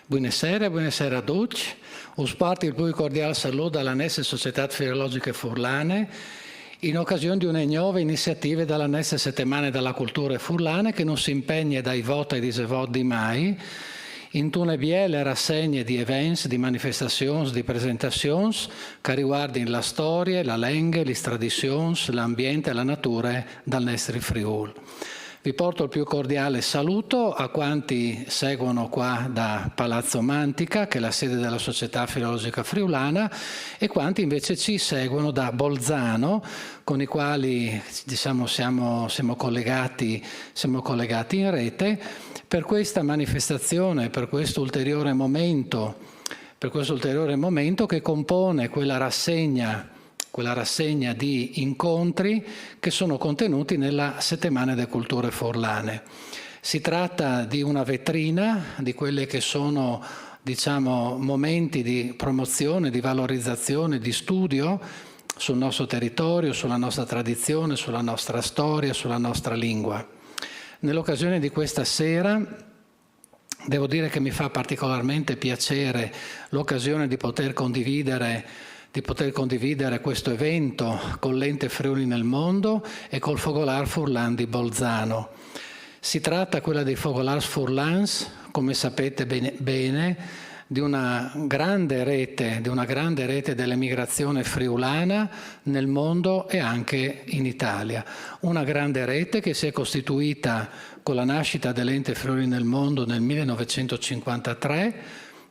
Buonasera a tutti. Us porto il più cordiale saluto dalla Nesse Società Filologiche Furlane in occasione di una nuova iniziativa dalla Nesse Settimane della Cultura Furlane che non si impegna dai voti e di di mai in una biele rassegne di events, di manifestazioni, di presentazioni che riguardano la storia, la lingua, le tradizioni, l'ambiente e la natura dal nostro Friuli. Vi porto il più cordiale saluto a quanti seguono qua da Palazzo Mantica, che è la sede della Società Filologica Friulana, e quanti invece ci seguono da Bolzano, con i quali diciamo, siamo collegati in rete per questa manifestazione, per questo ulteriore momento che compone quella rassegna di incontri che sono contenuti nella Settimana delle Culture Furlane. Si tratta di una vetrina di quelle che sono, diciamo, momenti di promozione, di valorizzazione, di studio sul nostro territorio, sulla nostra tradizione, sulla nostra storia, sulla nostra lingua. Nell'occasione di questa sera devo dire che mi fa particolarmente piacere l'occasione di poter condividere questo evento con l'Ente Friuli nel Mondo e col Fogolar Furlan di Bolzano. Si tratta, quella dei Fogolars Furlans, come sapete bene, di una grande rete dell'emigrazione friulana nel mondo e anche in Italia. Una grande rete che si è costituita con la nascita dell'Ente Friuli nel Mondo nel 1953,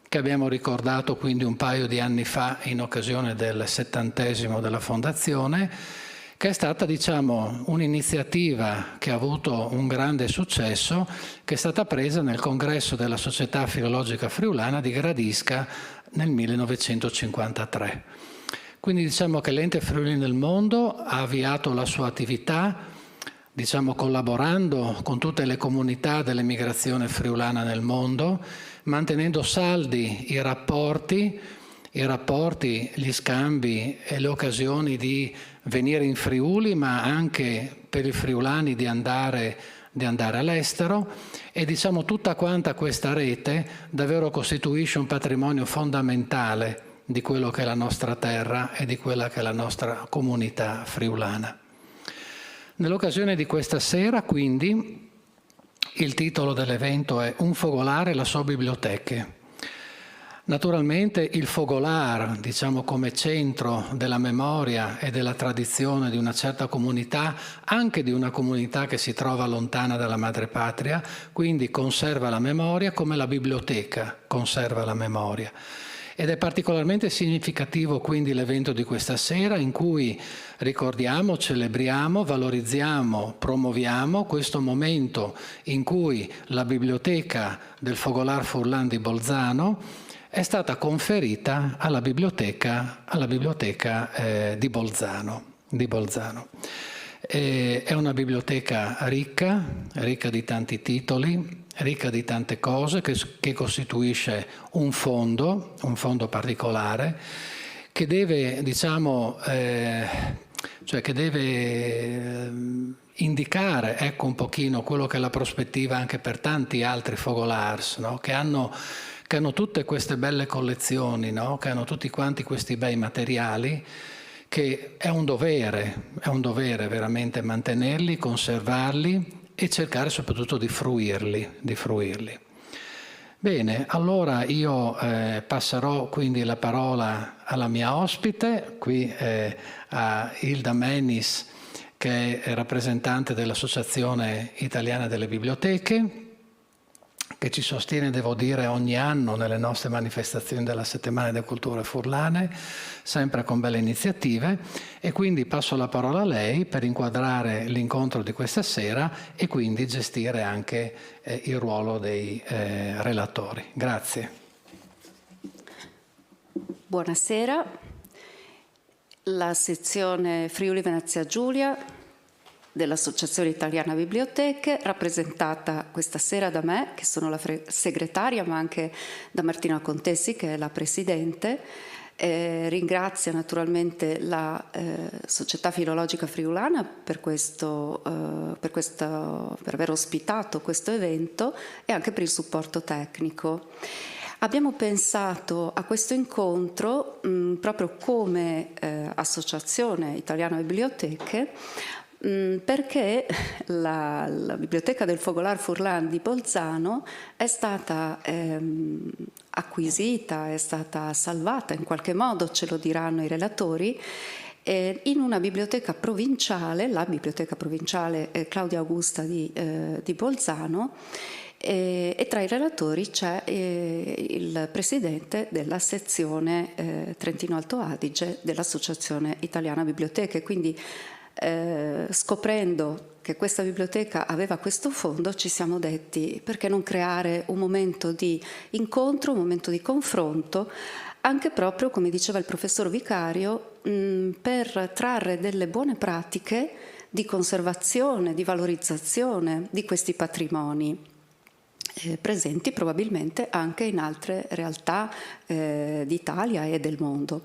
che abbiamo ricordato quindi un paio di anni fa in occasione del 70° della fondazione, che è stata, diciamo, un'iniziativa che ha avuto un grande successo, che è stata presa nel congresso della Società Filologica Friulana di Gradisca nel 1953. Quindi diciamo che l'Ente Friuli nel Mondo ha avviato la sua attività, diciamo, collaborando con tutte le comunità dell'emigrazione friulana nel mondo, mantenendo saldi i rapporti, gli scambi e le occasioni di venire in Friuli, ma anche per i friulani di andare all'estero, e diciamo tutta quanta questa rete davvero costituisce un patrimonio fondamentale di quello che è la nostra terra e di quella che è la nostra comunità friulana. Nell'occasione di questa sera, quindi, il titolo dell'evento è Un fogolare e la sua biblioteca. Naturalmente il fogolar, diciamo come centro della memoria e della tradizione di una certa comunità, anche di una comunità che si trova lontana dalla madrepatria, quindi conserva la memoria come la biblioteca conserva la memoria. Ed è particolarmente significativo quindi l'evento di questa sera in cui ricordiamo, celebriamo, valorizziamo, promuoviamo questo momento in cui la biblioteca del Fogolar Furlan di Bolzano è stata conferita alla biblioteca di Bolzano. È una biblioteca ricca di tanti titoli, ricca di tante cose, che costituisce un fondo particolare che deve, diciamo, che deve indicare, ecco, un pochino quello che è la prospettiva anche per tanti altri fogolars, no? che hanno tutte queste belle collezioni, no? Che hanno tutti quanti questi bei materiali, che è un dovere veramente mantenerli, conservarli e cercare soprattutto di fruirli. Bene, allora io passerò quindi la parola alla mia ospite, qui a Hilda Menis, che è rappresentante dell'Associazione Italiana delle Biblioteche, che ci sostiene, devo dire, ogni anno nelle nostre manifestazioni della Settimana delle Culture Furlane, sempre con belle iniziative, e quindi passo la parola a lei per inquadrare l'incontro di questa sera e quindi gestire anche il ruolo dei relatori. Grazie. Buonasera. La sezione Friuli Venezia Giulia dell'Associazione Italiana Biblioteche, rappresentata questa sera da me, che sono la segretaria, ma anche da Martina Contessi, che è la presidente. Ringrazio naturalmente la Società Filologica Friulana per aver ospitato questo evento e anche per il supporto tecnico. Abbiamo pensato a questo incontro proprio come Associazione Italiana Biblioteche, perché la Biblioteca del Fogolar Furlan di Bolzano è stata acquisita, è stata salvata in qualche modo, ce lo diranno i relatori, in una biblioteca provinciale, la biblioteca provinciale Claudia Augusta di Bolzano, e tra i relatori c'è il presidente della sezione Trentino Alto Adige dell'Associazione Italiana Biblioteche, quindi scoprendo che questa biblioteca aveva questo fondo ci siamo detti perché non creare un momento di incontro, un momento di confronto, anche proprio, come diceva il professor Vicario, per trarre delle buone pratiche di conservazione, di valorizzazione di questi patrimoni presenti probabilmente anche in altre realtà d'Italia e del mondo.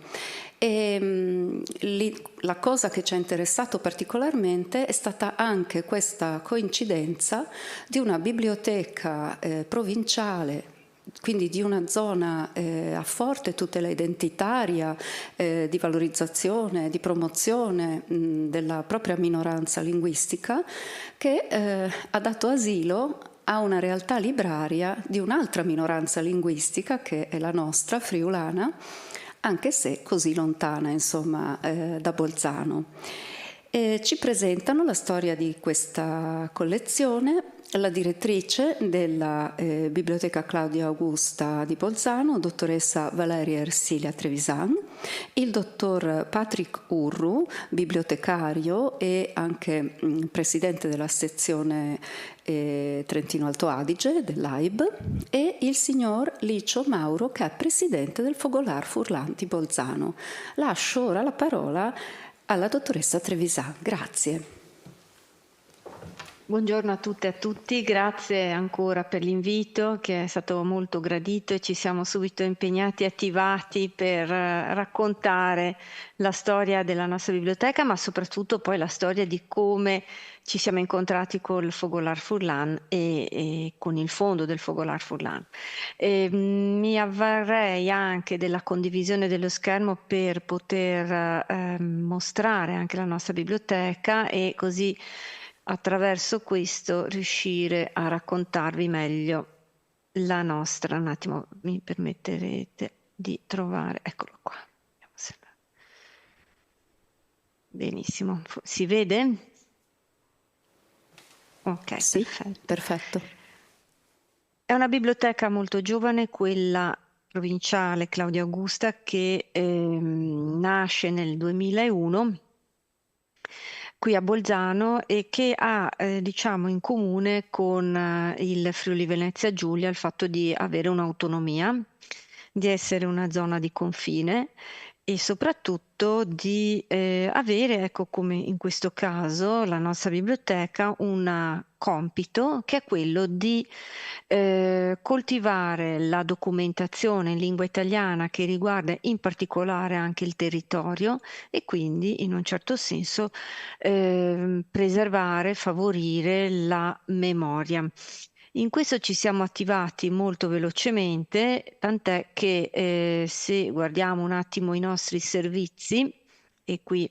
La cosa che ci ha interessato particolarmente è stata anche questa coincidenza di una biblioteca provinciale, quindi di una zona a forte tutela identitaria, di valorizzazione, di promozione della propria minoranza linguistica, che ha dato asilo a una realtà libraria di un'altra minoranza linguistica che è la nostra, friulana, anche se così lontana, insomma, da Bolzano. Ci presentano la storia di questa collezione la direttrice della Biblioteca Claudia Augusta di Bolzano, dottoressa Valeria Ersilia Trevisan, il dottor Patrick Urru, bibliotecario e anche presidente della sezione Trentino Alto Adige dell'AIB, e il signor Licio Mauro, che è presidente del Fogolar Furlan di Bolzano. Lascio ora la parola alla dottoressa Trevisan. Grazie. Buongiorno a tutte e a tutti, grazie ancora per l'invito che è stato molto gradito e ci siamo subito impegnati e attivati per raccontare la storia della nostra biblioteca, ma soprattutto poi la storia di come ci siamo incontrati col Fogolar Furlan e con il fondo del Fogolar Furlan. Mi avvarrei anche della condivisione dello schermo per poter mostrare anche la nostra biblioteca e così attraverso questo riuscire a raccontarvi meglio la nostra. Un attimo, mi permetterete di trovare, eccolo qua. Benissimo, si vede? Ok, sì, perfetto. Perfetto. È una biblioteca molto giovane, quella provinciale Claudia Augusta, che nasce nel 2001 qui a Bolzano e che ha diciamo in comune con il Friuli Venezia Giulia il fatto di avere un'autonomia, di essere una zona di confine e soprattutto di avere, ecco come in questo caso, la nostra biblioteca un compito che è quello di coltivare la documentazione in lingua italiana che riguarda in particolare anche il territorio e quindi in un certo senso preservare, favorire la memoria. In questo ci siamo attivati molto velocemente, tant'è che se guardiamo un attimo i nostri servizi, e qui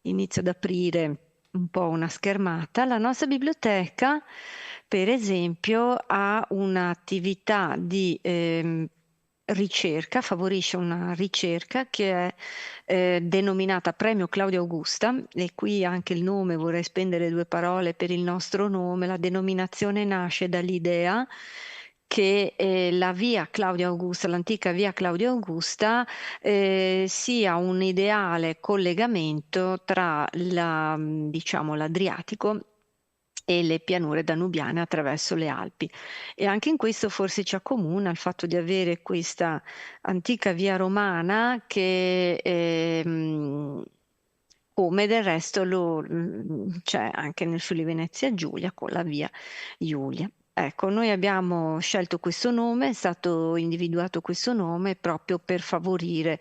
inizio ad aprire un po' una schermata, la nostra biblioteca, per esempio, ha un'attività di ricerca, favorisce una ricerca che è denominata Premio Claudia Augusta, e qui anche il nome, vorrei spendere due parole per il nostro nome. La denominazione nasce dall'idea che la via Claudia Augusta, l'antica via Claudia Augusta, sia un ideale collegamento tra diciamo, l'Adriatico e le pianure danubiane attraverso le Alpi. E anche in questo forse ci accomuna il fatto di avere questa antica via romana che come del resto c'è anche nel Friuli Venezia Giulia con la via Giulia. Ecco, noi abbiamo scelto questo nome, è stato individuato questo nome proprio per favorire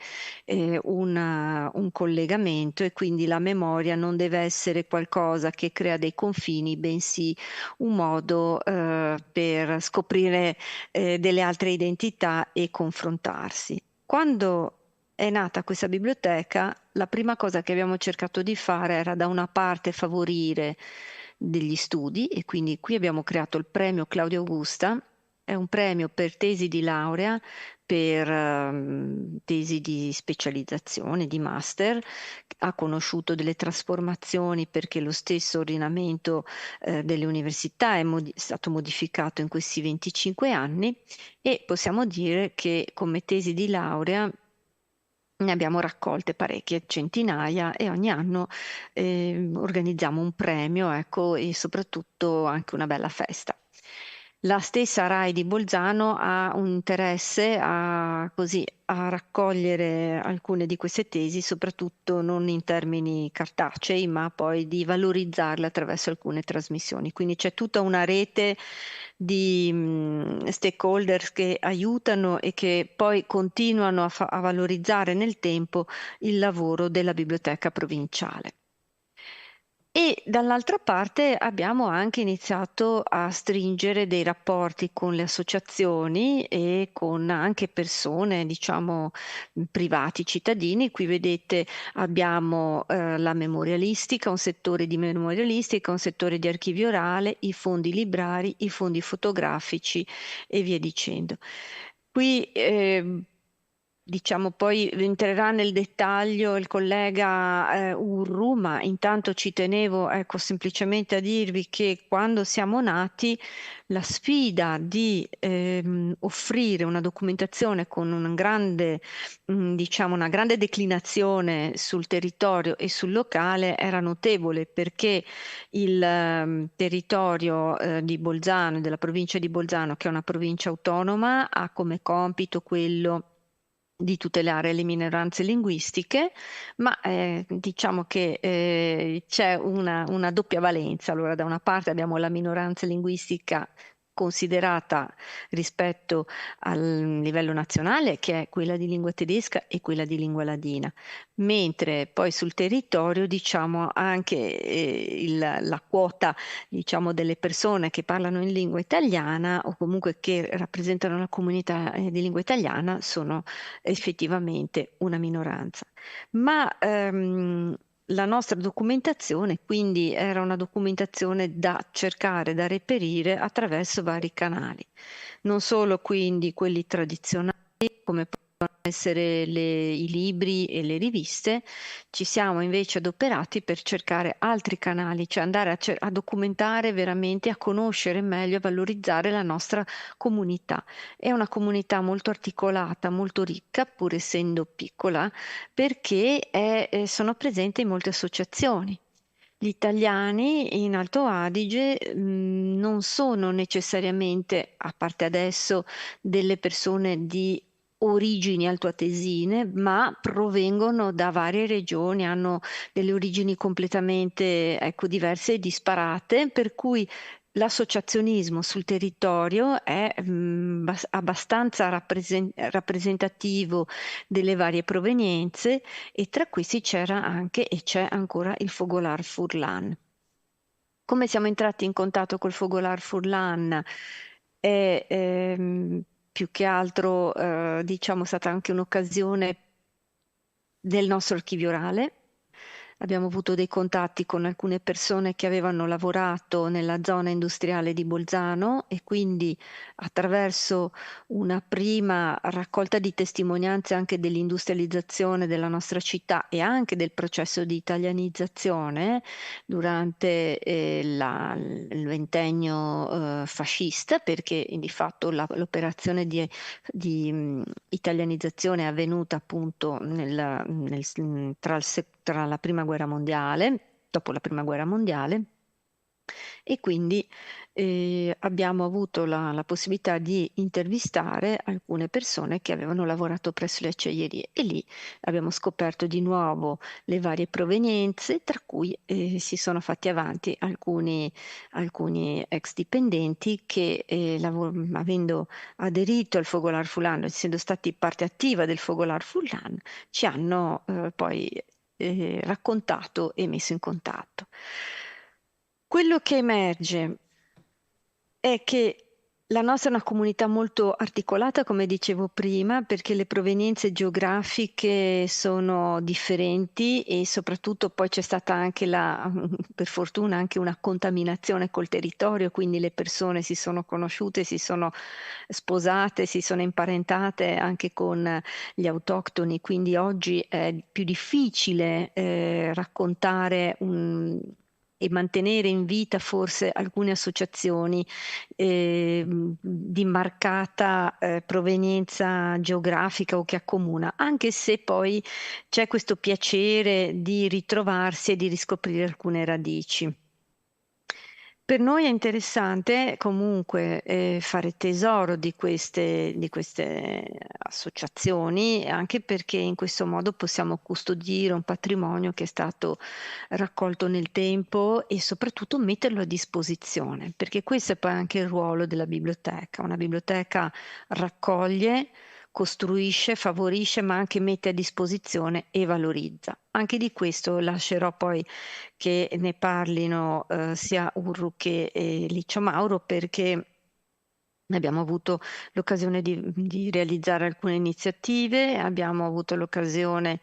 un collegamento, e quindi la memoria non deve essere qualcosa che crea dei confini, bensì un modo per scoprire delle altre identità e confrontarsi. Quando è nata questa biblioteca, la prima cosa che abbiamo cercato di fare era da una parte favorire degli studi, e quindi qui abbiamo creato il premio Claudia Augusta. È un premio per tesi di laurea, per tesi di specializzazione, di master. Ha conosciuto delle trasformazioni perché lo stesso ordinamento delle università è stato modificato in questi 25 anni, e possiamo dire che come tesi di laurea ne abbiamo raccolte parecchie, centinaia, e ogni anno organizziamo un premio, ecco, e soprattutto anche una bella festa. La stessa RAI di Bolzano ha un interesse a raccogliere alcune di queste tesi, soprattutto non in termini cartacei, ma poi di valorizzarle attraverso alcune trasmissioni. Quindi c'è tutta una rete di stakeholders che aiutano e che poi continuano a valorizzare nel tempo il lavoro della biblioteca provinciale. E dall'altra parte abbiamo anche iniziato a stringere dei rapporti con le associazioni e con anche persone, diciamo, privati, cittadini. Qui vedete abbiamo la memorialistica, un settore di memorialistica, un settore di archivio orale, i fondi librari, i fondi fotografici e via dicendo. Qui diciamo, poi entrerà nel dettaglio il collega Urru, ma intanto ci tenevo, ecco, semplicemente a dirvi che quando siamo nati la sfida di offrire una documentazione con un grande, diciamo, una grande declinazione sul territorio e sul locale era notevole, perché il territorio di Bolzano e della provincia di Bolzano, che è una provincia autonoma, ha come compito quello di tutelare le minoranze linguistiche, ma diciamo che c'è una doppia valenza. Allora, da una parte abbiamo la minoranza linguistica considerata rispetto al livello nazionale, che è quella di lingua tedesca e quella di lingua ladina, mentre poi sul territorio, diciamo, anche la quota, diciamo, delle persone che parlano in lingua italiana o comunque che rappresentano la comunità di lingua italiana sono effettivamente una minoranza. Ma la nostra documentazione quindi era una documentazione da cercare, da reperire attraverso vari canali, non solo quindi quelli tradizionali come possono essere i libri e le riviste. Ci siamo invece adoperati per cercare altri canali, cioè andare a documentare veramente, a conoscere meglio, a valorizzare la nostra comunità. È una comunità molto articolata, molto ricca, pur essendo piccola, perché sono presenti in molte associazioni. Gli italiani in Alto Adige non sono necessariamente, a parte adesso, delle persone di origini altoatesine, ma provengono da varie regioni, hanno delle origini completamente, ecco, diverse e disparate, per cui l'associazionismo sul territorio è abbastanza rappresentativo delle varie provenienze, e tra questi c'era anche e c'è ancora il Fogolar Furlan. Come siamo entrati in contatto col Fogolar Furlan è più che altro, diciamo, stata anche un'occasione del nostro archivio orale. Abbiamo avuto dei contatti con alcune persone che avevano lavorato nella zona industriale di Bolzano, e quindi attraverso una prima raccolta di testimonianze anche dell'industrializzazione della nostra città e anche del processo di italianizzazione durante il ventennio fascista, perché di fatto l'operazione di italianizzazione è avvenuta appunto tra la prima guerra mondiale, dopo la prima guerra mondiale, e quindi abbiamo avuto la possibilità di intervistare alcune persone che avevano lavorato presso le acciaierie e lì abbiamo scoperto di nuovo le varie provenienze, tra cui si sono fatti avanti alcuni ex dipendenti che avendo aderito al Fogolar Fulano, essendo stati parte attiva del Fogolar Fulano, ci hanno poi raccontato e messo in contatto. Quello che emerge è che la nostra è una comunità molto articolata, come dicevo prima, perché le provenienze geografiche sono differenti e soprattutto poi c'è stata anche per fortuna, anche una contaminazione col territorio, quindi le persone si sono conosciute, si sono sposate, si sono imparentate anche con gli autoctoni, quindi oggi è più difficile raccontare e mantenere in vita forse alcune associazioni di marcata provenienza geografica o che accomuna, anche se poi c'è questo piacere di ritrovarsi e di riscoprire alcune radici. Per noi è interessante comunque fare tesoro di queste associazioni, anche perché in questo modo possiamo custodire un patrimonio che è stato raccolto nel tempo e soprattutto metterlo a disposizione, perché questo è poi anche il ruolo della biblioteca. Una biblioteca raccoglie, costruisce, favorisce, ma anche mette a disposizione e valorizza. Anche di questo lascerò poi che ne parlino sia Urru che Licio Mauro, perché abbiamo avuto l'occasione di realizzare alcune iniziative, abbiamo avuto l'occasione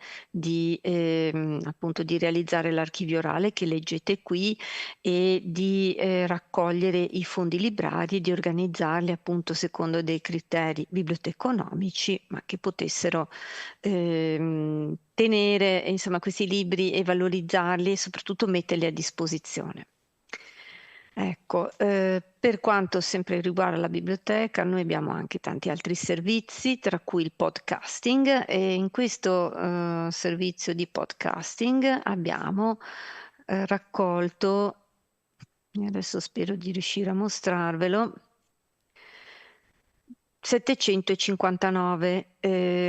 appunto di realizzare l'archivio orale che leggete qui e di raccogliere i fondi librari, di organizzarli appunto secondo dei criteri biblioteconomici, ma che potessero tenere insomma questi libri e valorizzarli e soprattutto metterli a disposizione. Ecco, per quanto sempre riguarda la biblioteca, noi abbiamo anche tanti altri servizi, tra cui il podcasting, e in questo servizio di podcasting abbiamo raccolto, e adesso spero di riuscire a mostrarvelo, 759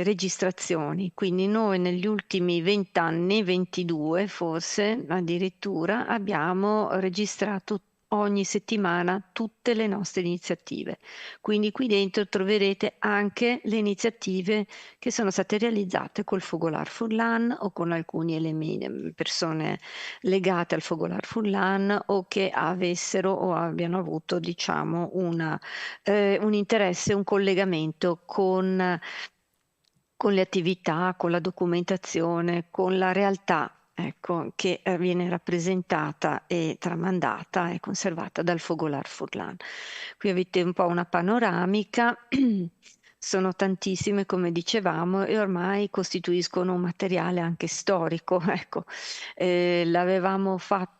registrazioni, quindi noi negli ultimi 20 anni, 22 forse addirittura, abbiamo registrato ogni settimana tutte le nostre iniziative. Quindi qui dentro troverete anche le iniziative che sono state realizzate col Fogolar Furlan o con alcuni persone legate al Fogolar Furlan o che avessero o abbiano avuto, diciamo, un interesse, un collegamento con le attività, con la documentazione, con la realtà, ecco, che viene rappresentata e tramandata e conservata dal Fogolar Furlan. Qui avete un po' una panoramica. Sono tantissime, come dicevamo, e ormai costituiscono un materiale anche storico. Ecco, l'avevamo fatto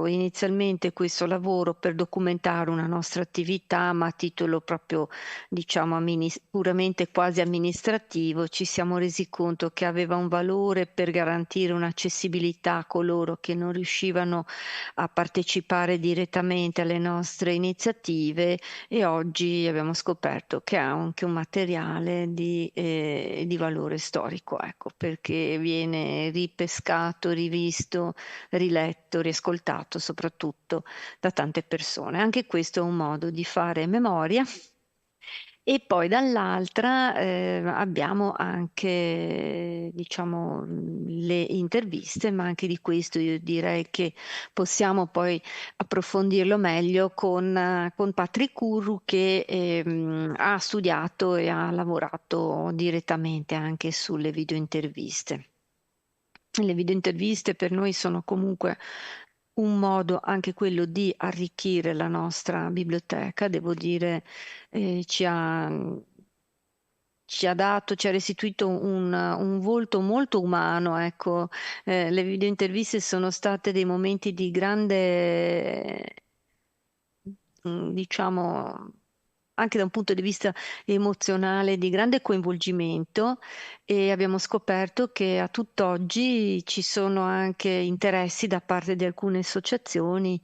inizialmente questo lavoro per documentare una nostra attività, ma a titolo proprio, diciamo, puramente quasi amministrativo. Ci siamo resi conto che aveva un valore per garantire un'accessibilità a coloro che non riuscivano a partecipare direttamente alle nostre iniziative e oggi abbiamo scoperto che ha anche un materiale di valore storico, ecco, perché viene ripescato, rivisto, riletto, riascoltato soprattutto da tante persone. Anche questo è un modo di fare memoria. E poi dall'altra abbiamo anche, diciamo, le interviste, ma anche di questo io direi che possiamo poi approfondirlo meglio con Patrick Urru che ha studiato e ha lavorato direttamente anche sulle videointerviste. Le videointerviste per noi sono comunque un modo anche quello di arricchire la nostra biblioteca, devo dire, ci ha restituito un volto molto umano, ecco. Le videointerviste sono state dei momenti di grande, diciamo, anche da un punto di vista emozionale di grande coinvolgimento, e abbiamo scoperto che a tutt'oggi ci sono anche interessi da parte di alcune associazioni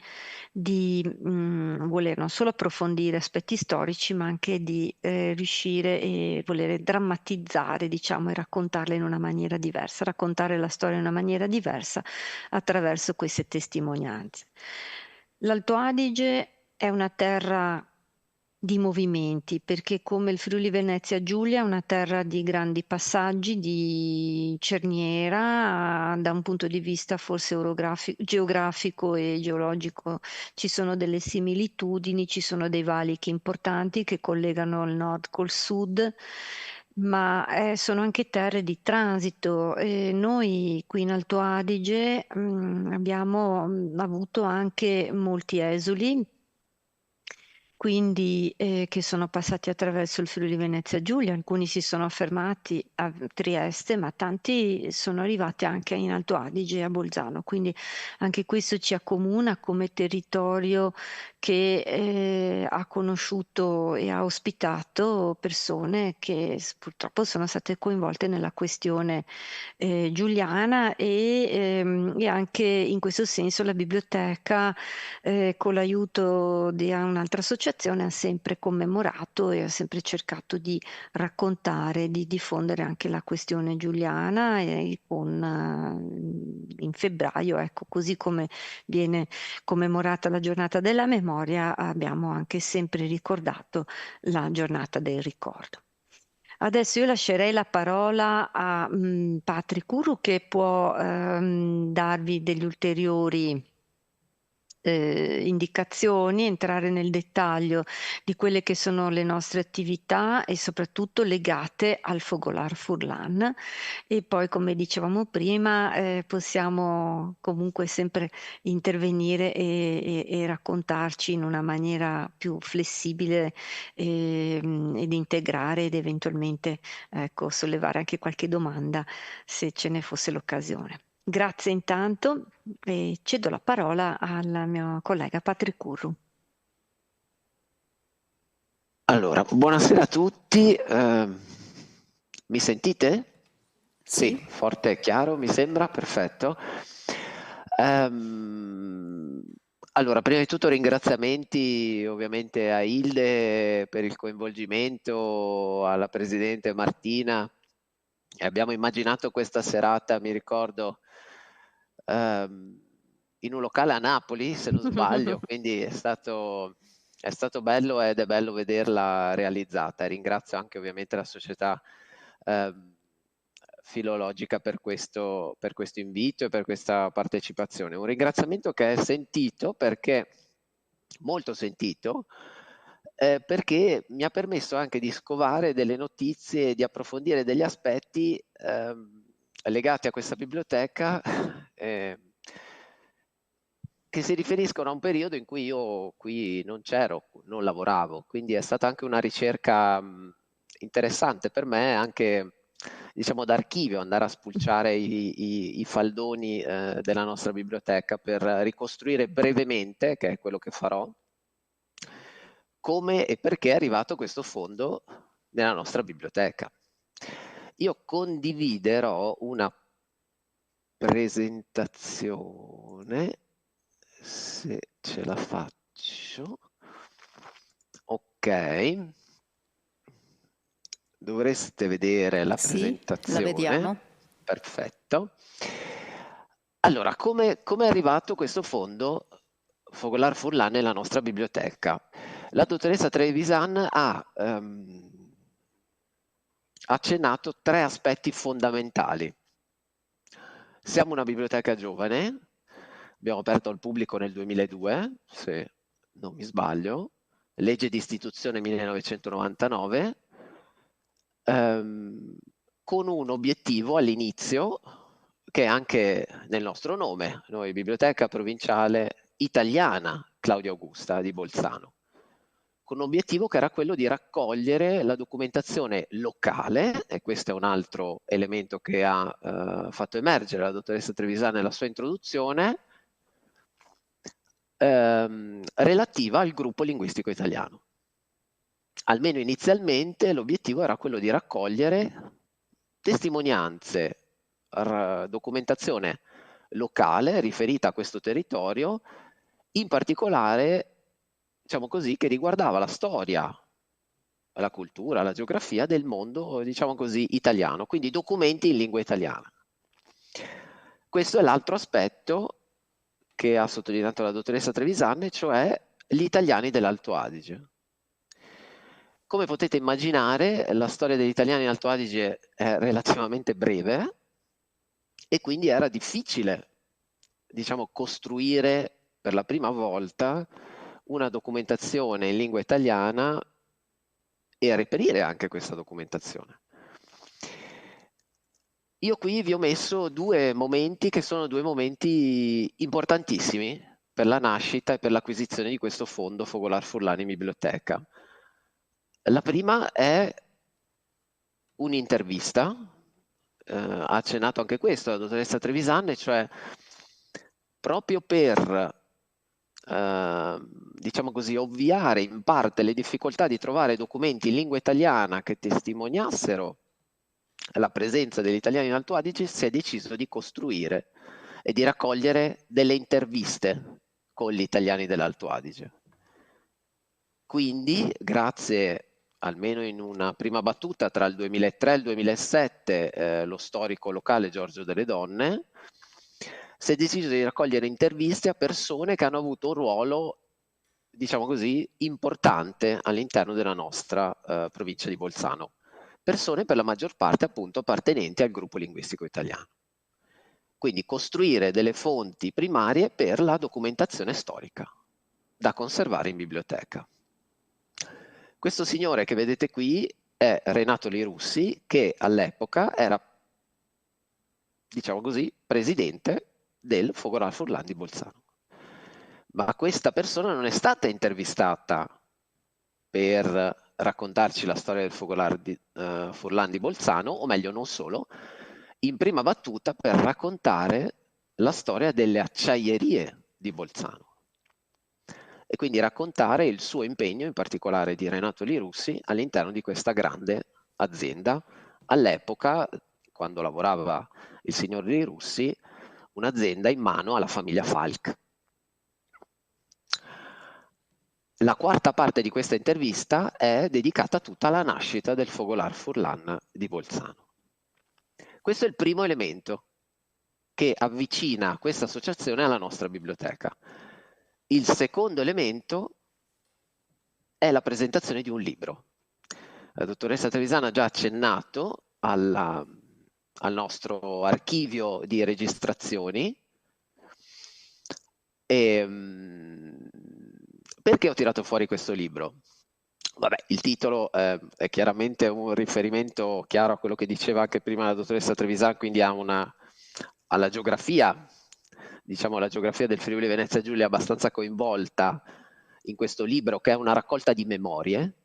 di voler non solo approfondire aspetti storici, ma anche di riuscire e volere drammatizzare, diciamo, e raccontarla in una maniera diversa, raccontare la storia in una maniera diversa attraverso queste testimonianze. L'Alto Adige è una terra di movimenti, perché come il Friuli Venezia Giulia è una terra di grandi passaggi, di cerniera, da un punto di vista forse geografico e geologico ci sono delle similitudini, ci sono dei valichi importanti che collegano il nord col sud, ma sono anche terre di transito. E noi qui in Alto Adige abbiamo avuto anche molti esuli, quindi che sono passati attraverso il Friuli Venezia Giulia, alcuni si sono fermati a Trieste, ma tanti sono arrivati anche in Alto Adige e a Bolzano, quindi anche questo ci accomuna come territorio che ha conosciuto e ha ospitato persone che purtroppo sono state coinvolte nella questione giuliana, e anche in questo senso la biblioteca con l'aiuto di un'altra associazione ha sempre commemorato e ha sempre cercato di raccontare, di diffondere anche la questione giuliana, e in febbraio, ecco, così come viene commemorata la giornata della memoria, abbiamo anche sempre ricordato la giornata del ricordo. Adesso io lascerei la parola a Patrick Curru, che può darvi degli ulteriori indicazioni, entrare nel dettaglio di quelle che sono le nostre attività e soprattutto legate al Fogolar Furlan, e poi, come dicevamo prima, possiamo comunque sempre intervenire e raccontarci in una maniera più flessibile, ed integrare, ed eventualmente, ecco, sollevare anche qualche domanda se ce ne fosse l'occasione. Grazie intanto, e cedo la parola al mio collega Patrick Curru. Allora, buonasera a tutti. Mi sentite? Sì. Forte e chiaro, mi sembra, perfetto. Allora, prima di tutto ringraziamenti ovviamente a Hilde per il coinvolgimento, alla Presidente Martina. Abbiamo immaginato questa serata, mi ricordo, in un locale a Napoli, se non sbaglio, quindi è stato bello, ed è bello vederla realizzata. Ringrazio anche ovviamente la società filologica per questo invito e per questa partecipazione. Un ringraziamento che è sentito, perché molto sentito, perché mi ha permesso anche di scovare delle notizie e di approfondire degli aspetti legati a questa biblioteca che si riferiscono a un periodo in cui io qui non c'ero, non lavoravo, quindi è stata anche una ricerca interessante per me, anche diciamo d'archivio, andare a spulciare i faldoni della nostra biblioteca per ricostruire brevemente, che è quello che farò, come e perché è arrivato questo fondo nella nostra biblioteca. Io condividerò una presentazione, se ce la faccio. Ok, dovreste vedere la presentazione. La vediamo. Perfetto. Allora, come è arrivato questo fondo Fogolar Furlan nella nostra biblioteca? La dottoressa Trevisan ha accennato 3 aspetti fondamentali. Siamo una biblioteca giovane, abbiamo aperto al pubblico nel 2002, se non mi sbaglio, legge di istituzione 1999, con un obiettivo all'inizio che è anche nel nostro nome, noi Biblioteca Provinciale Italiana Claudia Augusta di Bolzano, con un obiettivo che era quello di raccogliere la documentazione locale, e questo è un altro elemento che ha fatto emergere la dottoressa Trevisan nella sua introduzione, relativa al gruppo linguistico italiano. almeno inizialmente, l'obiettivo era quello di raccogliere testimonianze, documentazione locale riferita a questo territorio, in particolare, diciamo così, che riguardava la storia, la cultura, la geografia del mondo, diciamo così, italiano, quindi documenti in lingua italiana. Questo è l'altro aspetto che ha sottolineato la dottoressa Trevisan, cioè gli italiani dell'Alto Adige. Come potete immaginare, la storia degli italiani in Alto Adige è relativamente breve e quindi era difficile, diciamo, costruire per la prima volta una documentazione in lingua italiana e reperire anche questa documentazione. Io qui vi ho messo due momenti che sono due momenti importantissimi per la nascita e per l'acquisizione di questo fondo Fogolar Furlani Biblioteca. La prima è un'intervista, ha accennato anche questo la dottoressa Trevisan, cioè proprio per diciamo così, ovviare in parte le difficoltà di trovare documenti in lingua italiana che testimoniassero la presenza degli italiani in Alto Adige, si è deciso di costruire e di raccogliere delle interviste con gli italiani dell'Alto Adige. Quindi, grazie almeno in una prima battuta tra il 2003 e il 2007, lo storico locale Giorgio Delle Donne, si è deciso di raccogliere interviste a persone che hanno avuto un ruolo, diciamo così, importante all'interno della nostra provincia di Bolzano. Persone per la maggior parte appunto appartenenti al gruppo linguistico italiano. Quindi costruire delle fonti primarie per la documentazione storica da conservare in biblioteca. Questo signore che vedete qui è Renato Lirussi, che all'epoca era, diciamo così, presidente del Fogolar Furlan di Bolzano. Ma questa persona non è stata intervistata per raccontarci la storia del Fogolar Furlan di Bolzano, o meglio non solo, in prima battuta per raccontare la storia delle acciaierie di Bolzano. E quindi raccontare il suo impegno, in particolare di Renato Lirussi, all'interno di questa grande azienda. All'epoca, quando lavorava il signor Lirussi, un'azienda in mano alla famiglia Falk. La quarta parte di questa intervista è dedicata tutta alla nascita del Fogolar Furlan di Bolzano. Questo è il primo elemento che avvicina questa associazione alla nostra biblioteca. Il secondo elemento è la presentazione di un libro. La dottoressa Trevisan ha già accennato al nostro archivio di registrazioni. Perché ho tirato fuori questo libro? Vabbè, il titolo è chiaramente un riferimento chiaro a quello che diceva anche prima la dottoressa Trevisan, quindi alla geografia, diciamo la geografia del Friuli Venezia Giulia abbastanza coinvolta in questo libro, che è una raccolta di memorie.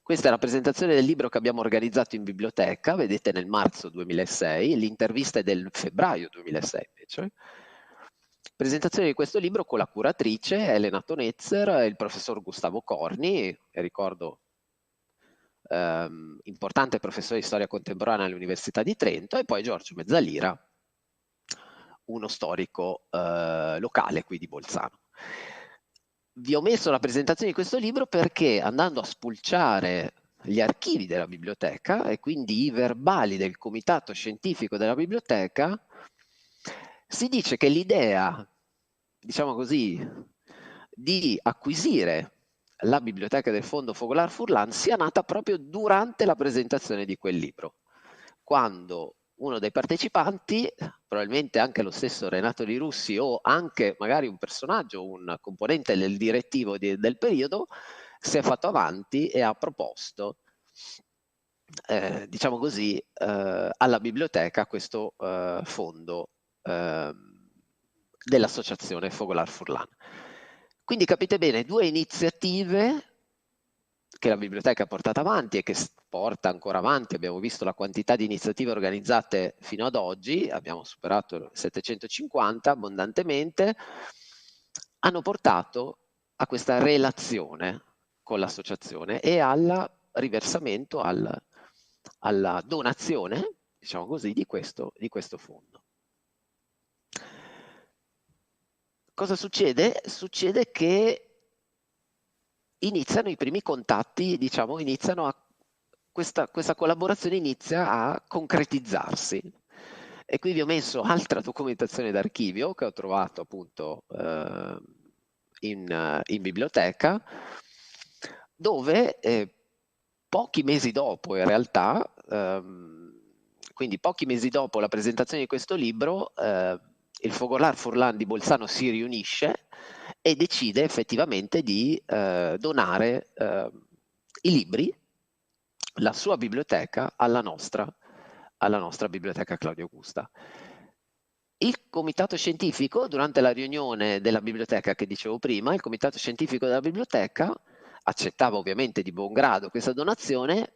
Questa è la presentazione del libro che abbiamo organizzato in biblioteca, vedete nel marzo 2006, l'intervista è del febbraio 2006 invece. Presentazione di questo libro con la curatrice Elena Tonezzer e il professor Gustavo Corni, che ricordo importante professore di storia contemporanea all'Università di Trento, e poi Giorgio Mezzalira, uno storico locale qui di Bolzano. Vi ho messo la presentazione di questo libro perché, andando a spulciare gli archivi della biblioteca e quindi i verbali del comitato scientifico della biblioteca, si dice che l'idea, diciamo così, di acquisire la biblioteca del Fondo Fogolar Furlan sia nata proprio durante la presentazione di quel libro, quando uno dei partecipanti, probabilmente anche lo stesso Renato Lirussi o anche magari un personaggio, un componente del direttivo del periodo, si è fatto avanti e ha proposto, diciamo così, alla biblioteca questo fondo dell'associazione Fogolar Furlan. Quindi capite bene, due iniziative che la biblioteca ha portato avanti e che porta ancora avanti. Abbiamo visto la quantità di iniziative organizzate fino ad oggi, abbiamo superato 750 abbondantemente, hanno portato a questa relazione con l'associazione e al riversamento, alla donazione, diciamo così, di questo fondo. Cosa succede? Succede che iniziano i primi contatti, diciamo, questa collaborazione inizia a concretizzarsi. E qui vi ho messo altra documentazione d'archivio che ho trovato appunto in biblioteca, dove pochi mesi dopo in realtà, quindi pochi mesi dopo la presentazione di questo libro, il Fogolar Furlan di Bolzano si riunisce e decide effettivamente di donare i libri, la sua biblioteca, alla nostra biblioteca Claudio Augusta. Il comitato scientifico, durante la riunione della biblioteca che dicevo prima, il comitato scientifico della biblioteca accettava ovviamente di buon grado questa donazione,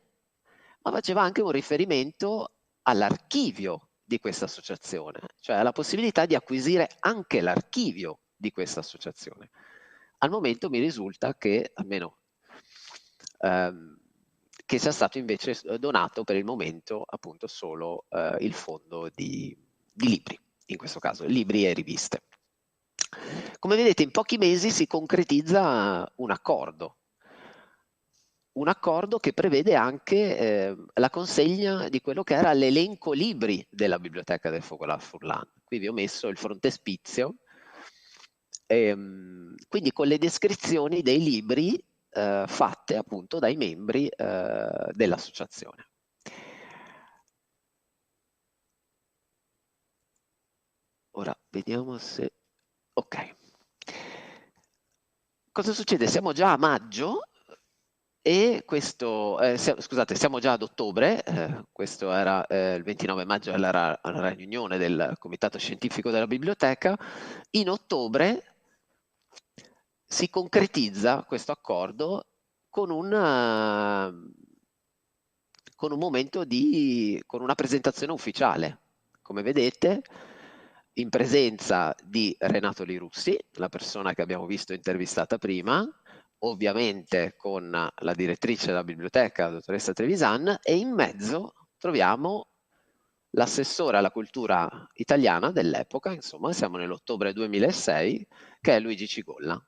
ma faceva anche un riferimento all'archivio di questa associazione, cioè alla possibilità di acquisire anche l'archivio di questa associazione. Al momento mi risulta che, almeno, che sia stato invece donato per il momento appunto solo il fondo di libri, in questo caso libri e riviste. Come vedete, in pochi mesi si concretizza un accordo che prevede anche la consegna di quello che era l'elenco libri della biblioteca del Fogolar Furlan. Qui vi ho messo il frontespizio, quindi con le descrizioni dei libri fatte appunto dai membri dell'associazione. Ora vediamo se... Ok. Cosa succede? Siamo già a maggio e questo... scusate, siamo già ad ottobre, questo era il 29 maggio, alla riunione del comitato scientifico della biblioteca. In ottobre si concretizza questo accordo con un momento con una presentazione ufficiale. Come vedete, in presenza di Renato Lirussi, la persona che abbiamo visto intervistata prima, ovviamente con la direttrice della biblioteca, la dottoressa Trevisan, e in mezzo troviamo l'assessore alla cultura italiana dell'epoca, insomma siamo nell'ottobre 2006, che è Luigi Cigolla.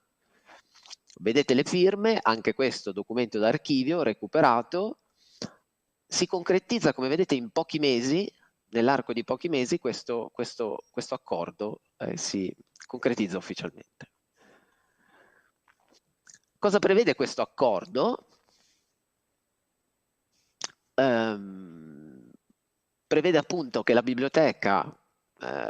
Vedete le firme, anche questo documento d'archivio recuperato, si concretizza, come vedete, in pochi mesi, nell'arco di pochi mesi, questo accordo si concretizza ufficialmente. Cosa prevede questo accordo? Prevede appunto che la biblioteca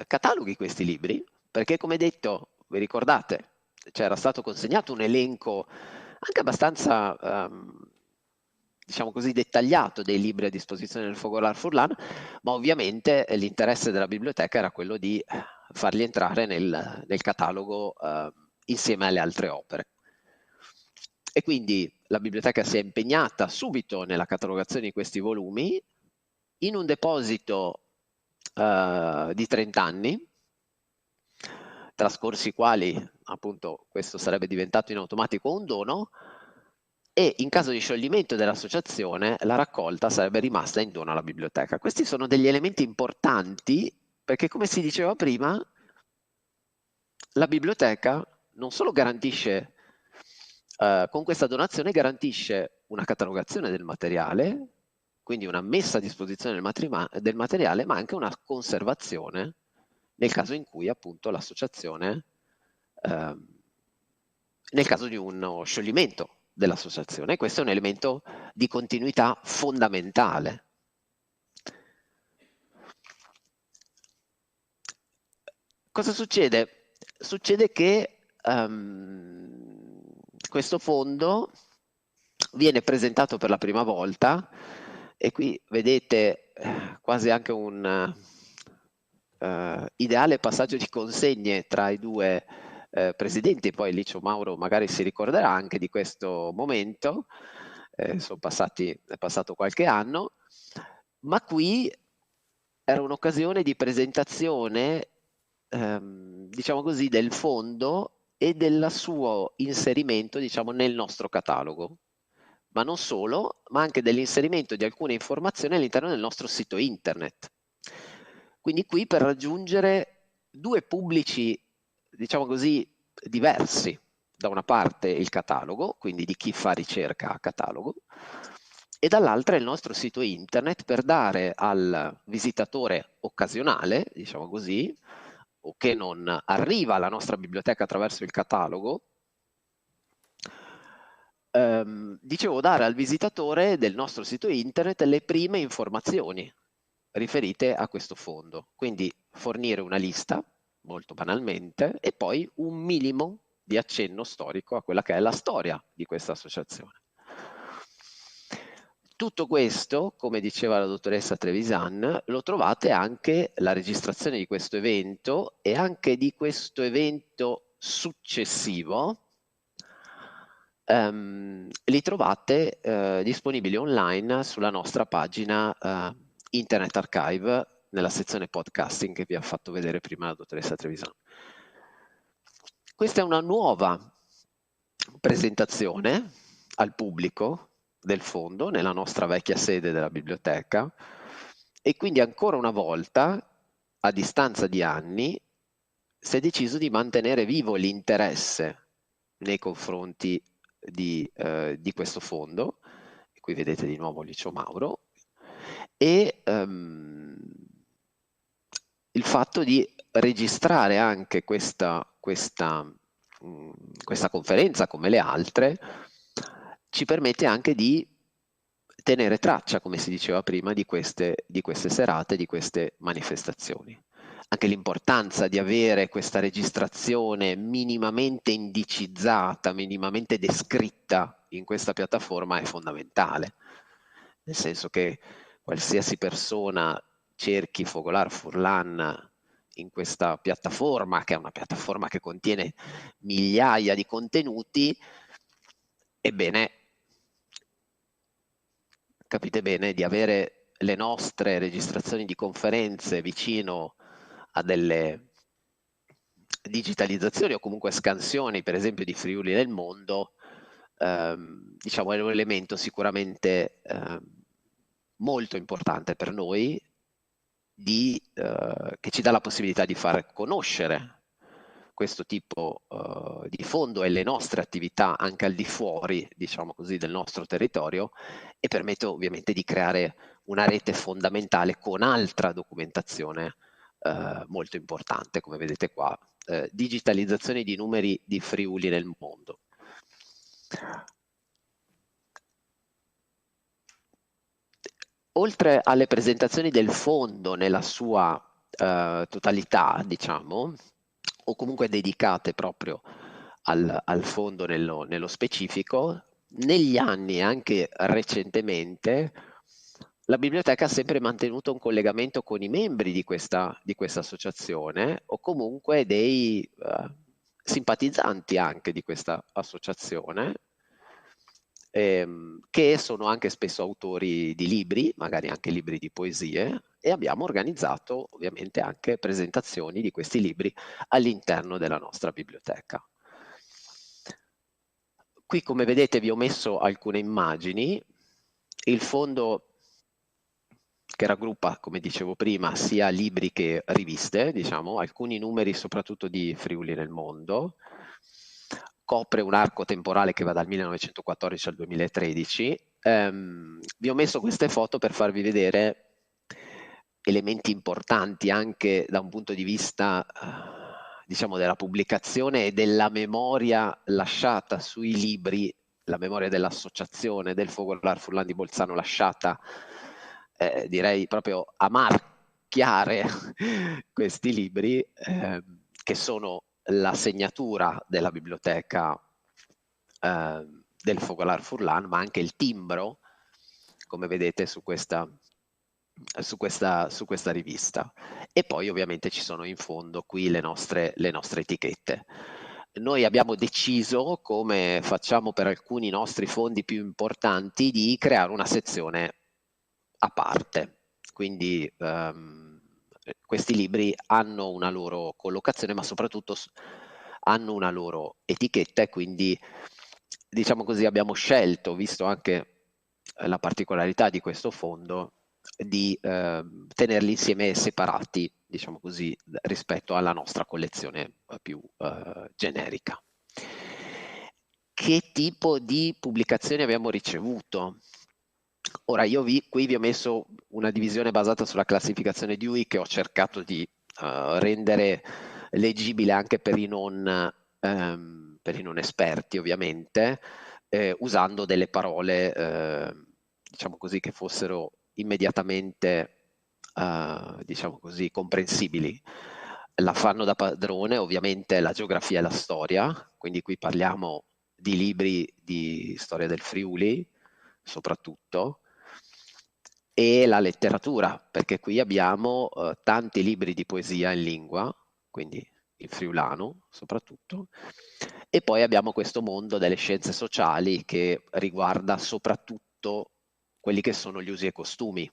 cataloghi questi libri, perché come detto, vi ricordate, c'era stato consegnato un elenco anche abbastanza, diciamo così, dettagliato dei libri a disposizione del Fogolar Furlan, ma ovviamente l'interesse della biblioteca era quello di farli entrare nel catalogo insieme alle altre opere. E quindi la biblioteca si è impegnata subito nella catalogazione di questi volumi in un deposito di 30 anni, trascorsi i quali appunto questo sarebbe diventato in automatico un dono, e in caso di scioglimento dell'associazione la raccolta sarebbe rimasta in dono alla biblioteca. Questi sono degli elementi importanti perché, come si diceva prima, la biblioteca non solo garantisce, con questa donazione garantisce una catalogazione del materiale, quindi una messa a disposizione del materiale, ma anche una conservazione nel caso in cui appunto l'associazione, nel caso di uno scioglimento dell'associazione. Questo è un elemento di continuità fondamentale. Cosa succede? Succede che questo fondo viene presentato per la prima volta, e qui vedete quasi anche un ideale passaggio di consegne tra i due presidenti. Poi Licio Mauro magari si ricorderà anche di questo momento, è passato qualche anno, ma qui era un'occasione di presentazione, diciamo così, del fondo e del suo inserimento, diciamo, nel nostro catalogo. ma non solo, ma anche dell'inserimento di alcune informazioni all'interno del nostro sito internet. Quindi qui per raggiungere due pubblici, diciamo così, diversi. Da una parte il catalogo, quindi di chi fa ricerca a catalogo, e dall'altra il nostro sito internet per dare al visitatore occasionale, diciamo così, o che non arriva alla nostra biblioteca attraverso il catalogo, dicevo, dare al visitatore del nostro sito internet le prime informazioni riferite a questo fondo. Quindi fornire una lista, molto banalmente, e poi un minimo di accenno storico a quella che è la storia di questa associazione. Tutto questo, come diceva la dottoressa Trevisan, lo trovate anche la registrazione di questo evento e anche di questo evento successivo. Li trovate disponibili online sulla nostra pagina Internet Archive nella sezione podcasting che vi ha fatto vedere prima la dottoressa Trevisan. Questa è una nuova presentazione al pubblico del fondo nella nostra vecchia sede della biblioteca e quindi ancora una volta, a distanza di anni, si è deciso di mantenere vivo l'interesse nei confronti di questo fondo. E qui vedete di nuovo Licio Mauro, e il fatto di registrare anche questa conferenza, come le altre, ci permette anche di tenere traccia, come si diceva prima, di queste serate, di queste manifestazioni. Anche l'importanza di avere questa registrazione minimamente indicizzata, minimamente descritta in questa piattaforma è fondamentale, nel senso che qualsiasi persona cerchi Fogolar Furlan in questa piattaforma, che è una piattaforma che contiene migliaia di contenuti, ebbene, capite bene, di avere le nostre registrazioni di conferenze vicino a delle digitalizzazioni o comunque scansioni, per esempio di Friuli nel mondo, diciamo è un elemento sicuramente molto importante per noi, che ci dà la possibilità di far conoscere questo tipo di fondo e le nostre attività anche al di fuori, diciamo così, del nostro territorio, e permette ovviamente di creare una rete fondamentale con altra documentazione molto importante, come vedete qua, digitalizzazione di numeri di Friuli nel mondo. Oltre alle presentazioni del fondo nella sua totalità, diciamo, o comunque dedicate proprio al fondo nello specifico, negli anni e anche recentemente la biblioteca ha sempre mantenuto un collegamento con i membri di questa associazione o comunque dei simpatizzanti anche di questa associazione, che sono anche spesso autori di libri, magari anche libri di poesie, e abbiamo organizzato ovviamente anche presentazioni di questi libri all'interno della nostra biblioteca. Qui, come vedete, vi ho messo alcune immagini. Il fondo, che raggruppa, come dicevo prima, sia libri che riviste, diciamo, alcuni numeri soprattutto di Friuli nel mondo, copre un arco temporale che va dal 1914 al 2013. Vi ho messo queste foto per farvi vedere elementi importanti anche da un punto di vista diciamo della pubblicazione e della memoria lasciata sui libri, la memoria dell'associazione del Fogolar Furlan di Bolzano lasciata direi proprio a marchiare questi libri che sono la segnatura della biblioteca del Fogolar Furlan, ma anche il timbro, come vedete su questa rivista. E poi ovviamente ci sono in fondo qui le nostre etichette. Noi abbiamo deciso, come facciamo per alcuni nostri fondi più importanti, di creare una sezione a parte. Quindi questi libri hanno una loro collocazione, ma soprattutto hanno una loro etichetta, e quindi diciamo così, abbiamo scelto, visto anche la particolarità di questo fondo, di tenerli insieme separati, diciamo così, rispetto alla nostra collezione più generica. Che tipo di pubblicazioni abbiamo ricevuto? Ora, io qui vi ho messo una divisione basata sulla classificazione Dewey che ho cercato di rendere leggibile anche per i non esperti, ovviamente, usando delle parole, diciamo così, che fossero immediatamente, diciamo così, comprensibili. La fanno da padrone, ovviamente, la geografia e la storia, quindi qui parliamo di libri di storia del Friuli, soprattutto, e la letteratura, perché qui abbiamo tanti libri di poesia in lingua, quindi in friulano soprattutto, e poi abbiamo questo mondo delle scienze sociali che riguarda soprattutto quelli che sono gli usi e costumi,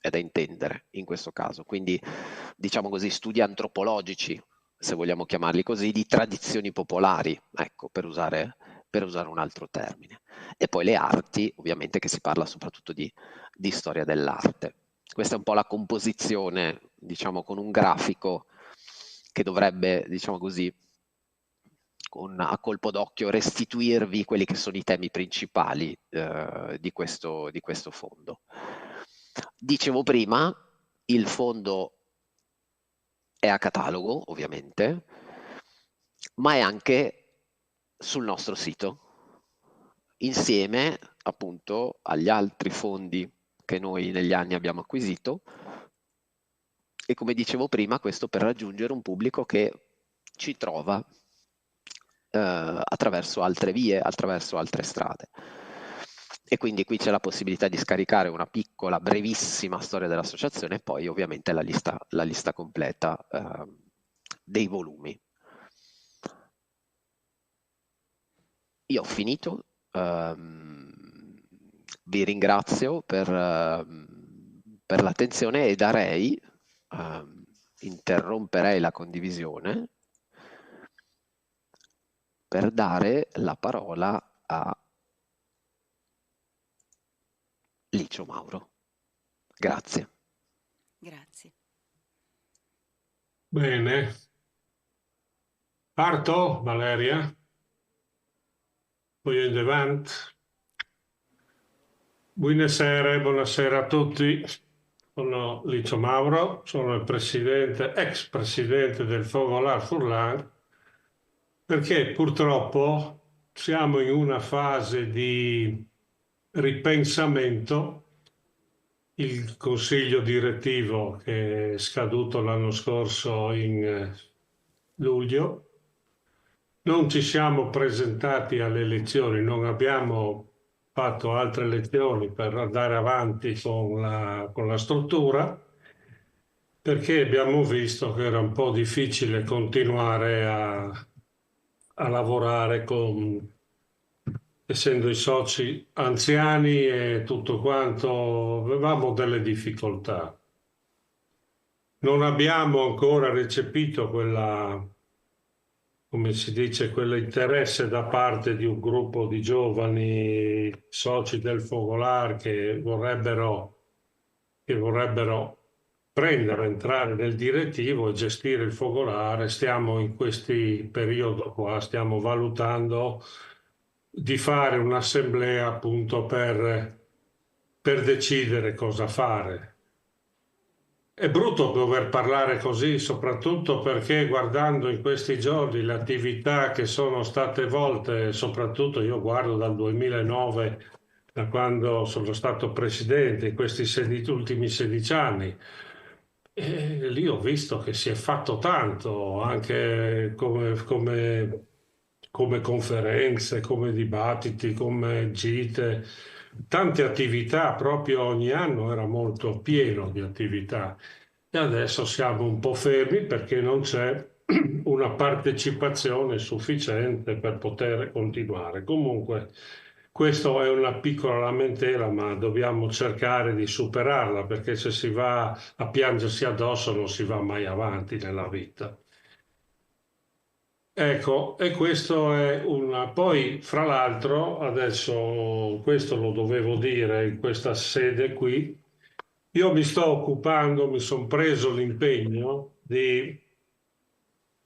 è da intendere in questo caso, quindi diciamo così studi antropologici, se vogliamo chiamarli così, di tradizioni popolari, ecco, per usare un altro termine. E poi le arti, ovviamente, che si parla soprattutto di storia dell'arte. Questa è un po' la composizione, diciamo, con un grafico che dovrebbe, diciamo così, a colpo d'occhio restituirvi quelli che sono i temi principali di questo fondo. Dicevo prima, il fondo è a catalogo, ovviamente, ma è anche sul nostro sito, insieme appunto agli altri fondi che noi negli anni abbiamo acquisito, e come dicevo prima, questo per raggiungere un pubblico che ci trova attraverso altre vie, attraverso altre strade. E quindi qui c'è la possibilità di scaricare una piccola, brevissima storia dell'associazione e poi ovviamente la lista completa dei volumi. Io ho finito, vi ringrazio per l'attenzione e interromperei la condivisione per dare la parola a Licio Mauro. Grazie. Grazie. Bene. Parto, Valeria? Voglio in avanti. Buonasera a tutti. Sono Licio Mauro, sono il ex presidente del Fogolar Furlan, perché purtroppo siamo in una fase di ripensamento. Il consiglio direttivo che è scaduto l'anno scorso in luglio, non ci siamo presentati alle elezioni, non abbiamo fatto altre elezioni per andare avanti con la struttura, perché abbiamo visto che era un po' difficile continuare a lavorare essendo i soci anziani e tutto quanto, avevamo delle difficoltà. Non abbiamo ancora recepito come si dice, quell'interesse da parte di un gruppo di giovani soci del Fogolar che vorrebbero entrare nel direttivo e gestire il Focolare. Stiamo in questi periodi qua, stiamo valutando di fare un'assemblea appunto per decidere cosa fare. È brutto dover parlare così, soprattutto perché guardando in questi giorni le attività che sono state volte, soprattutto io guardo dal 2009, da quando sono stato presidente, in questi ultimi 16 anni, e lì ho visto che si è fatto tanto, anche come conferenze, come dibattiti, come gite, tante attività, proprio ogni anno era molto pieno di attività. E adesso siamo un po' fermi perché non c'è una partecipazione sufficiente per poter continuare. Comunque, questa è una piccola lamentela, ma dobbiamo cercare di superarla, perché se si va a piangersi addosso non si va mai avanti nella vita. Ecco, e questo è una... Poi, fra l'altro, adesso questo lo dovevo dire in questa sede qui, io mi sto occupando, mi sono preso l'impegno di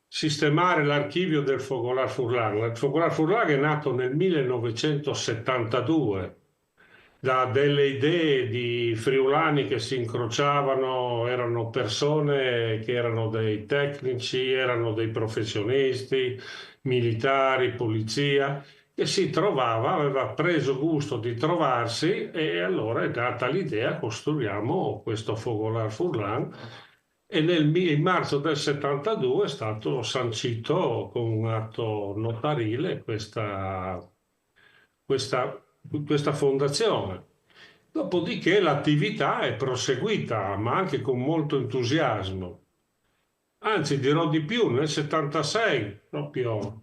sistemare l'archivio del Fogolar Furlan. Il Fogolar Furlan è nato nel 1972 da delle idee di friulani che si incrociavano, erano persone che erano dei tecnici, erano dei professionisti, militari, polizia, che si trovava, aveva preso gusto di trovarsi e allora è nata l'idea, costruiamo questo Fogolar Furlan e in marzo del 72 è stato sancito con un atto notarile questa, questa fondazione. Dopodiché l'attività è proseguita, ma anche con molto entusiasmo. Anzi, dirò di più, nel 76, proprio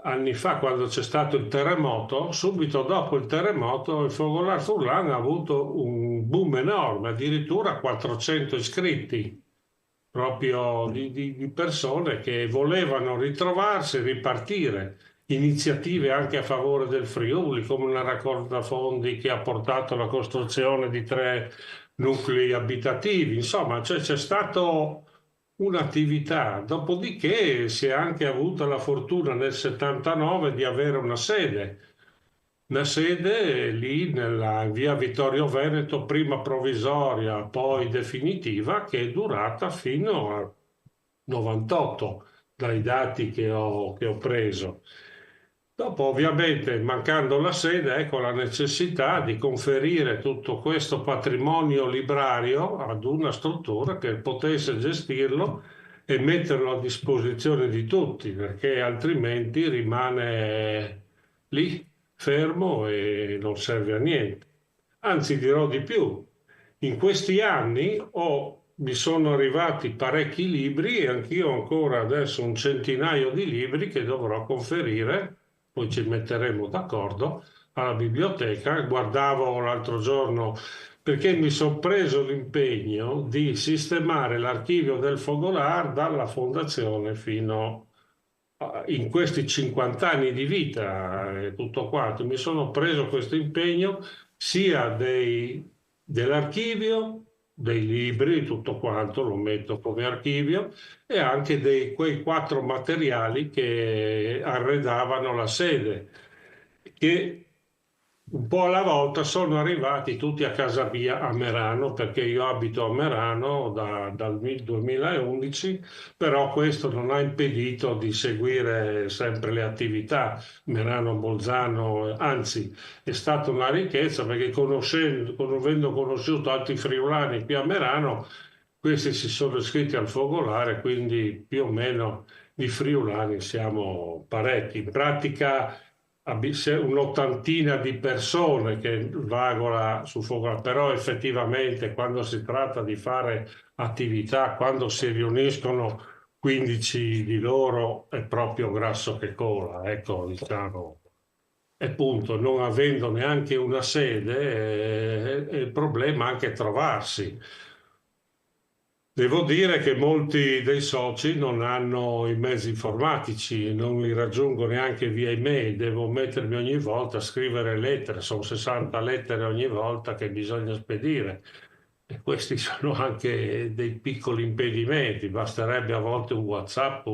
anni fa, quando c'è stato il terremoto, subito dopo il terremoto, il Fogolar Furlan ha avuto un boom enorme, addirittura 400 iscritti, proprio di persone che volevano ritrovarsi, ripartire. Iniziative anche a favore del Friuli, come una raccolta fondi che ha portato alla costruzione di 3 nuclei abitativi. Insomma, cioè, c'è stato un'attività. Dopodiché si è anche avuta la fortuna nel 79 di avere una sede lì nella via Vittorio Veneto, prima provvisoria, poi definitiva, che è durata fino al 98, dai dati che ho preso. Dopo, ovviamente, mancando la sede, ecco la necessità di conferire tutto questo patrimonio librario ad una struttura che potesse gestirlo e metterlo a disposizione di tutti, perché altrimenti rimane lì, fermo e non serve a niente. Anzi, dirò di più, in questi anni mi sono arrivati parecchi libri e anch'io ho ancora adesso un centinaio di libri che dovrò conferire, poi ci metteremo d'accordo, alla biblioteca. Guardavo l'altro giorno perché mi sono preso l'impegno di sistemare l'archivio del Fogolar dalla fondazione fino in questi 50 anni di vita e tutto quanto. Mi sono preso questo impegno sia dell'archivio, dei libri, tutto quanto lo metto come archivio, e anche quei 4 materiali che arredavano la sede, che un po' alla volta sono arrivati tutti a casa mia a Merano, perché io abito a Merano dal 2011, però questo non ha impedito di seguire sempre le attività. Merano, Bolzano, anzi è stata una ricchezza perché avendo conosciuto altri friulani qui a Merano, questi si sono iscritti al Fogolare, quindi più o meno di friulani siamo parecchi. In pratica un'ottantina di persone che vagola su Fogolare, però effettivamente quando si tratta di fare attività, quando si riuniscono 15 di loro, è proprio grasso che cola, ecco, diciamo. E punto, non avendo neanche una sede, è il problema anche trovarsi. Devo dire che molti dei soci non hanno i mezzi informatici, non li raggiungo neanche via email, devo mettermi ogni volta a scrivere lettere, sono 60 lettere ogni volta che bisogna spedire. E questi sono anche dei piccoli impedimenti, basterebbe a volte un WhatsApp,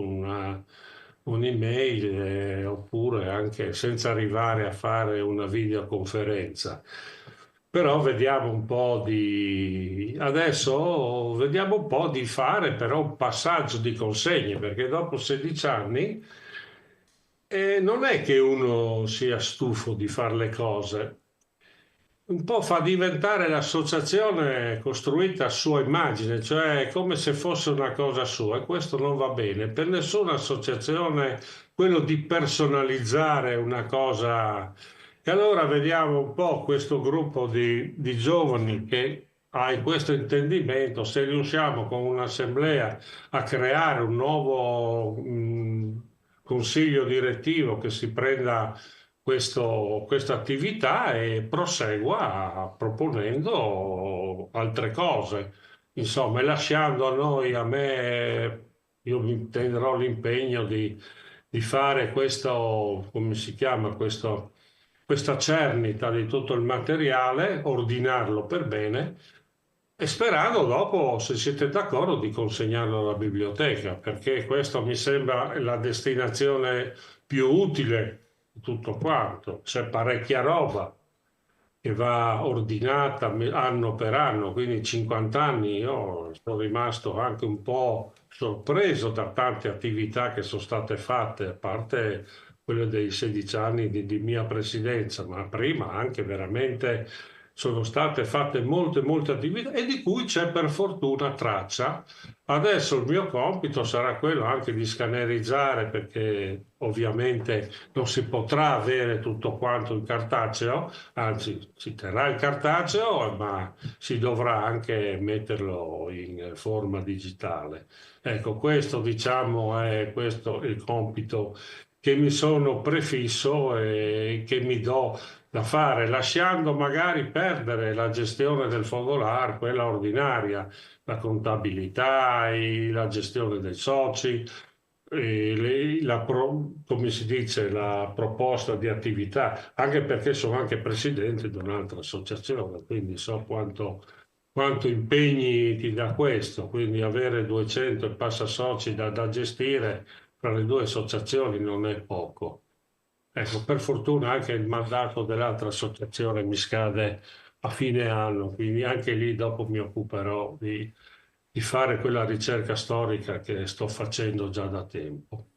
un'email, oppure anche senza arrivare a fare una videoconferenza. Però vediamo un po' adesso vediamo un po' di fare però un passaggio di consegne, perché dopo 16 anni non è che uno sia stufo di fare le cose. Un po' fa diventare l'associazione costruita a sua immagine, cioè come se fosse una cosa sua, e questo non va bene. Per nessuna associazione quello di personalizzare una cosa. E allora vediamo un po' questo gruppo di giovani che ha questo intendimento, se riusciamo con un'assemblea a creare un nuovo consiglio direttivo che si prenda questa attività e prosegua proponendo altre cose, insomma, e lasciando a me io mi prenderò l'impegno di fare questo, come si chiama, questa cernita di tutto il materiale, ordinarlo per bene e sperando dopo, se siete d'accordo, di consegnarlo alla biblioteca, perché questo mi sembra la destinazione più utile di tutto quanto. C'è parecchia roba che va ordinata anno per anno, quindi 50 anni. Io sono rimasto anche un po' sorpreso da tante attività che sono state fatte, a parte quelle dei 16 anni di mia presidenza, ma prima anche veramente sono state fatte molte attività e di cui c'è per fortuna traccia. Adesso il mio compito sarà quello anche di scannerizzare, perché ovviamente non si potrà avere tutto quanto in cartaceo, anzi si terrà il cartaceo, ma si dovrà anche metterlo in forma digitale. Ecco, questo diciamo è questo il compito che mi sono prefisso e che mi do da fare, lasciando magari perdere la gestione del fogolar, quella ordinaria, la contabilità, la gestione dei soci, come si dice, la proposta di attività, anche perché sono anche presidente di un'altra associazione, quindi so quanto impegni ti dà questo, quindi avere 200 e passa soci da gestire fra le due associazioni non è poco. Ecco, per fortuna anche il mandato dell'altra associazione mi scade a fine anno, quindi anche lì dopo mi occuperò di fare quella ricerca storica che sto facendo già da tempo.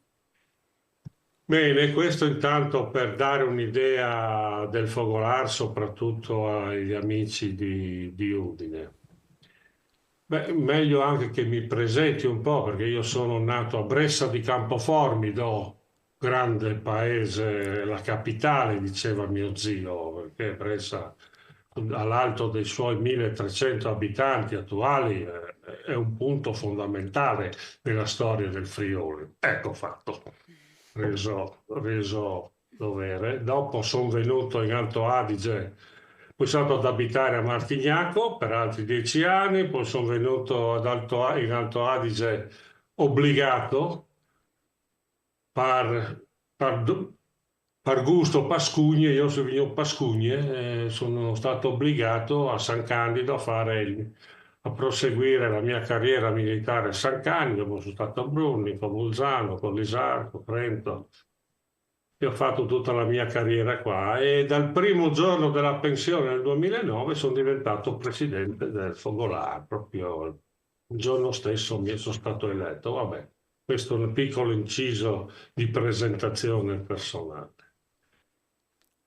Bene, questo intanto per dare un'idea del fogolar, soprattutto agli amici di Udine. Beh, meglio anche che mi presenti un po', perché io sono nato a Bressa di Campoformido, grande paese, la capitale, diceva mio zio, perché Bressa, all'alto dei suoi 1300 abitanti attuali, è un punto fondamentale nella storia del Friuli. Ecco fatto, reso dovere. Dopo sono venuto in Alto Adige, poi sono andato ad abitare a Martignaco per altri 10 anni, poi sono venuto in Alto Adige obbligato per gusto Pascugne, io sono venuto a Pascugne, sono stato obbligato a San Candido a proseguire la mia carriera militare a San Candido, sono stato a Brunico, Bolzano, Collisarco, Trento. Io ho fatto tutta la mia carriera qua e dal primo giorno della pensione nel 2009 sono diventato presidente del Fogolar, proprio il giorno stesso mi sono stato eletto. Vabbè, questo è un piccolo inciso di presentazione personale.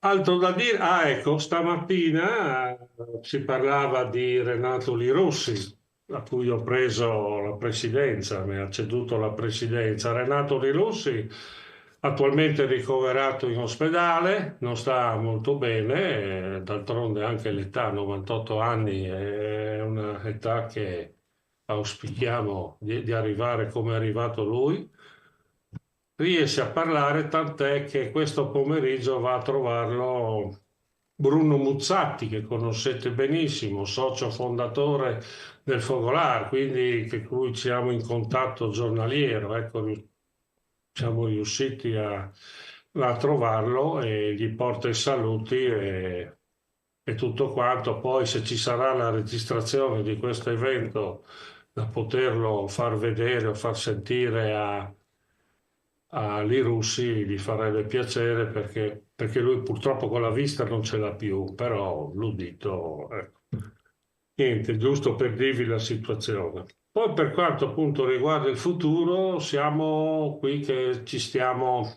Altro da dire? Ah, ecco, stamattina si parlava di Renato Lirussi, a cui ho preso la presidenza, mi ha ceduto la presidenza. Renato Lirussi attualmente ricoverato in ospedale, non sta molto bene, d'altronde anche l'età, 98 anni, è un'età che auspichiamo di arrivare come è arrivato lui. Riesce a parlare, tant'è che questo pomeriggio va a trovarlo Bruno Muzzatti, che conoscete benissimo, socio fondatore del Fogolar, quindi che cui siamo in contatto giornaliero. Ecco, siamo riusciti a trovarlo e gli porta i saluti e tutto quanto. Poi se ci sarà la registrazione di questo evento da poterlo far vedere o far sentire a Lirussi gli farebbe piacere perché lui purtroppo con la vista non ce l'ha più, però l'udito, ecco. Niente, giusto per dirvi la situazione. Poi per quanto appunto riguarda il futuro, siamo qui che ci stiamo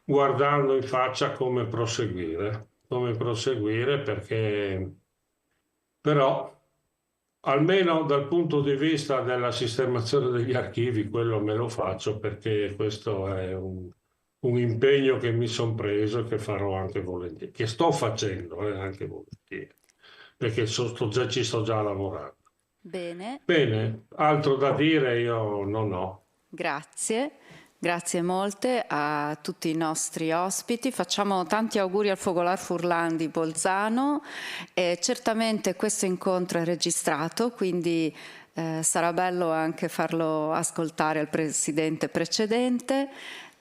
guardando in faccia come proseguire perché però almeno dal punto di vista della sistemazione degli archivi, quello me lo faccio perché questo è un impegno che mi sono preso e che farò anche volentieri, che sto facendo anche volentieri, perché ci sto già lavorando. Bene, altro da dire io non ho. Grazie molte a tutti i nostri ospiti, facciamo tanti auguri al Fogolar Furlan di Bolzano e certamente questo incontro è registrato, quindi sarà bello anche farlo ascoltare al presidente precedente.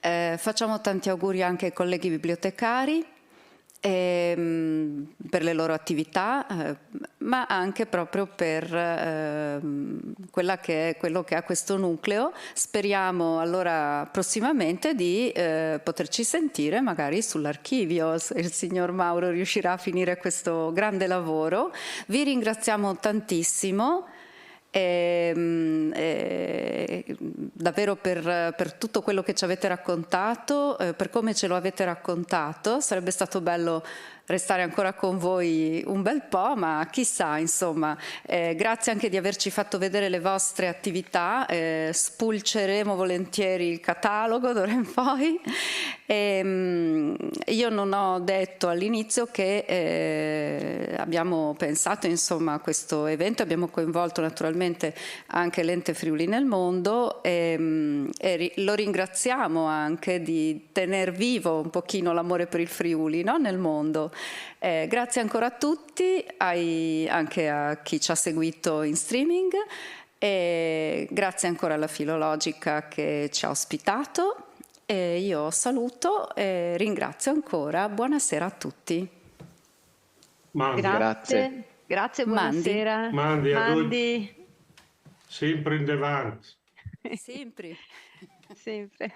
Facciamo tanti auguri anche ai colleghi bibliotecari per le loro attività, ma anche proprio per quello che ha questo nucleo. Speriamo allora prossimamente di poterci sentire magari sull'archivio, se il signor Mauro riuscirà a finire questo grande lavoro. Vi ringraziamo tantissimo. Davvero per tutto quello che ci avete raccontato, per come ce lo avete raccontato. Sarebbe stato bello restare ancora con voi un bel po', ma chissà, insomma. Grazie anche di averci fatto vedere le vostre attività, spulceremo volentieri il catalogo d'ora in poi. Io non ho detto all'inizio che abbiamo pensato, insomma, a questo evento, abbiamo coinvolto naturalmente anche l'Ente Friuli nel Mondo e lo ringraziamo anche di tener vivo un pochino l'amore per il Friuli, no? Nel mondo. Grazie ancora a tutti, anche a chi ci ha seguito in streaming, e grazie ancora alla Filologica che ci ha ospitato. E io saluto e ringrazio ancora. Buonasera a tutti. Grazie, grazie, buonasera. Mandi. Sempre in davanti. Sempre. Sempre.